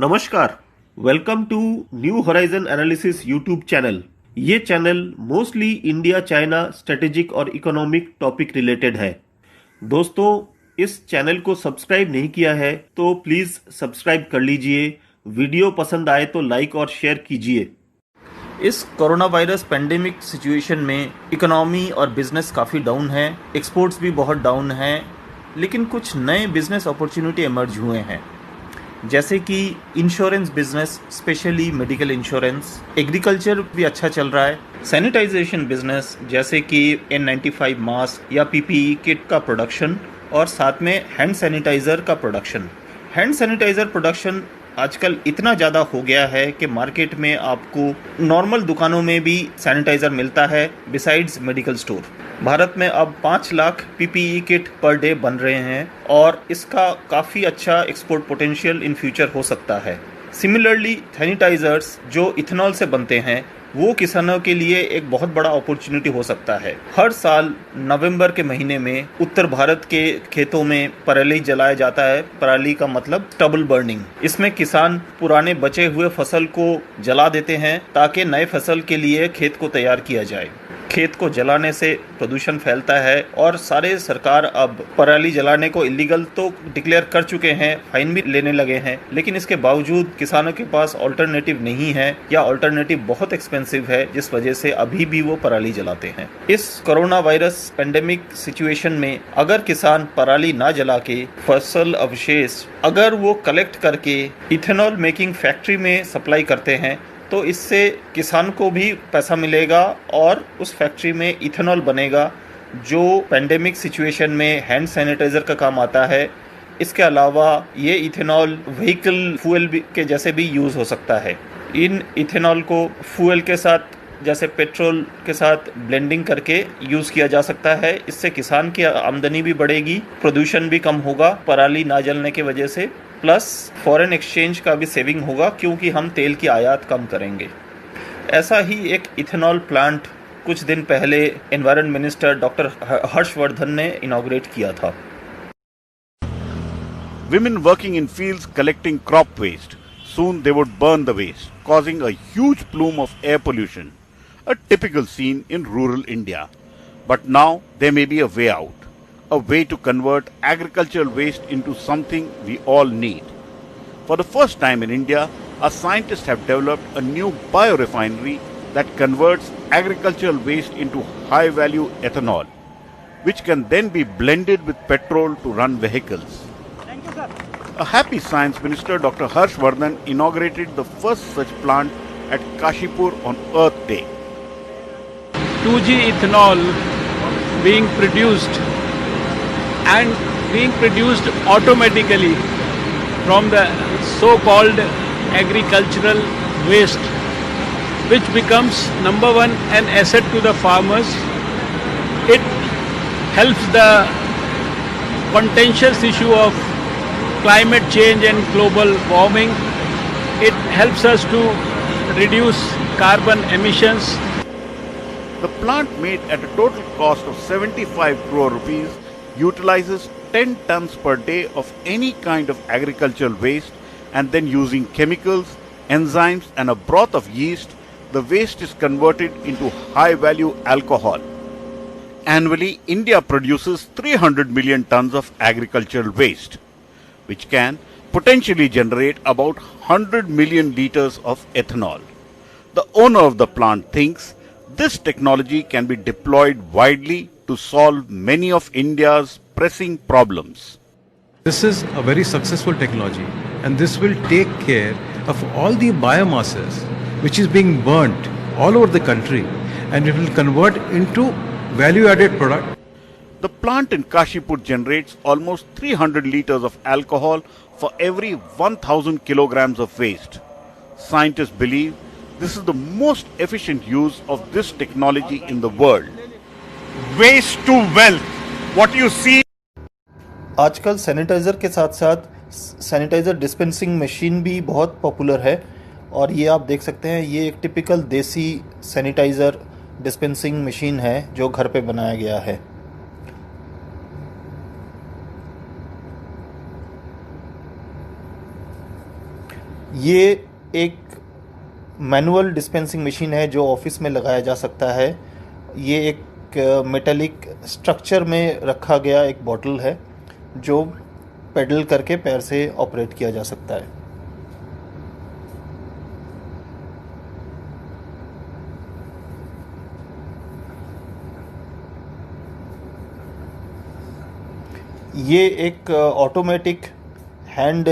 नमस्कार। Welcome to New Horizon analysis YouTube channel. ये चैनल मोस्टली इंडिया चाइना स्ट्रेटेजिक और इकोनॉमिक टॉपिक रिलेटेड है। दोस्तों, इस चैनल को सब्सक्राइब नहीं किया है तो प्लीज सब्सक्राइब कर लीजिए। वीडियो पसंद आए तो लाइक और शेयर कीजिए। इस कोरोना वायरस पेंडेमिक सिचुएशन में इकोनॉमी और बिजनेस काफ़ी डाउन है, एक्सपोर्ट्स भी बहुत डाउन है, लेकिन कुछ नए बिजनेस अपॉर्चुनिटी इमर्ज हुए हैं, जैसे कि insurance business, specially medical insurance. Agriculture भी अच्छा चल रहा है। सैनिटाइजेशन बिजनेस, जैसे कि N95 मास्क या PPE किट का प्रोडक्शन, और साथ में हैंड सैनिटाइज़र का प्रोडक्शन। हैंड सैनिटाइज़र प्रोडक्शन आजकल इतना ज़्यादा हो गया है कि मार्केट में आपको नॉर्मल दुकानों में भी सैनिटाइज़र मिलता है, बिसाइड्स मेडिकल स्टोर। भारत में अब 5 lakh PPE kit per day बन रहे हैं और इसका काफ़ी अच्छा एक्सपोर्ट पोटेंशियल इन फ्यूचर हो सकता है। सिमिलरली सैनिटाइज़र्स जो इथेनॉल से बनते हैं, वो किसानों के लिए एक बहुत बड़ा अपॉर्चुनिटी हो सकता है। हर साल नवंबर के महीने में उत्तर भारत के खेतों में पराली जलाया जाता है। पराली का मतलब स्टबल बर्निंग। इसमें किसान पुराने बचे हुए फसल को जला देते हैं ताकि नए फसल के लिए खेत को तैयार किया जाए। खेत को जलाने से प्रदूषण फैलता है और सारे सरकार अब पराली जलाने को इलीगल तो डिक्लेयर कर चुके हैं, फाइन भी लेने लगे हैं, लेकिन इसके बावजूद किसानों के पास ऑल्टरनेटिव नहीं है या ऑल्टरनेटिव बहुत एक्सपेंसिव है, जिस वजह से अभी भी वो पराली जलाते हैं। इस कोरोना वायरस पेंडेमिक सिचुएशन में अगर किसान पराली ना जला के फसल अवशेष अगर वो कलेक्ट करके इथेनॉल मेकिंग फैक्ट्री में सप्लाई करते हैं तो इससे किसान को भी पैसा मिलेगा और उस फैक्ट्री में इथेनॉल बनेगा, जो पेंडेमिक सिचुएशन में हैंड सैनिटाइज़र का काम आता है। इसके अलावा ये इथेनॉल व्हीकल फ्यूल के जैसे भी यूज़ हो सकता है। इन इथेनॉल को फ्यूल के साथ, जैसे पेट्रोल के साथ ब्लेंडिंग करके यूज़ किया जा सकता है। इससे किसान की आमदनी भी बढ़ेगी, प्रदूषण भी कम होगा पराली ना जलने की वजह से, प्लस फॉरेन एक्सचेंज का भी सेविंग होगा क्योंकि हम तेल की आयात कम करेंगे। ऐसा ही एक इथेनॉल प्लांट कुछ दिन पहले एनवायरनमेंट मिनिस्टर डॉक्टर हर्षवर्धन ने इनॉग्रेट किया था। Women working in fields collecting crop waste. Soon they would burn the waste, causing a huge plume of air pollution, a typical scene in rural India. But now there may be a way out, a way to convert agricultural waste into something we all need. For the first time in India, our scientists have developed a new biorefinery that converts agricultural waste into high-value ethanol, which can then be blended with petrol to run vehicles. A happy Science Minister, Dr. Harshvardhan, inaugurated the first such plant at Kashipur on Earth Day. 2G ethanol being produced and being produced automatically from the so-called agricultural waste, which becomes number one an asset to the farmers. It helps the contentious issue of climate change and global warming. It helps us to reduce carbon emissions. The plant, made at a total cost of 75 crore rupees, utilizes 10 tons per day of any kind of agricultural waste, and then using chemicals, enzymes and a broth of yeast, the waste is converted into high-value alcohol. Annually, India produces 300 million tons of agricultural waste, which can potentially generate about 100 million liters of ethanol. The owner of the plant thinks this technology can be deployed widely to solve many of India's pressing problems. This is a very successful technology, and this will take care of all the biomasses which is being burnt all over the country, and it will convert into value-added product. The plant in Kashipur generates almost 300 liters of alcohol for every 1000 kilograms of waste. Scientists believe this is the most efficient use of this technology in the world. Waste to wealth. What you see. आजकल sanitiser के साथ साथ sanitiser dispensing machine भी बहुत popular है, और ये आप देख सकते हैं, ये एक टिपिकल देसी सैनिटाइज़र डिस्पेंसिंग मशीन है जो घर पे बनाया गया है। ये एक मैनुअल डिस्पेंसिंग मशीन है जो ऑफिस में लगाया जा सकता है। ये एक मेटालिक स्ट्रक्चर में रखा गया एक बॉटल है जो पेडल करके पैर से ऑपरेट किया जा सकता है। ये एक automatic hand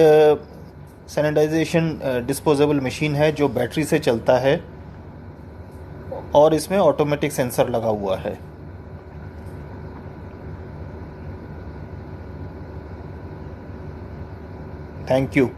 sanitization disposable machine है जो बैटरी से चलता है और इसमें ऑटोमेटिक सेंसर लगा हुआ है। Thank you.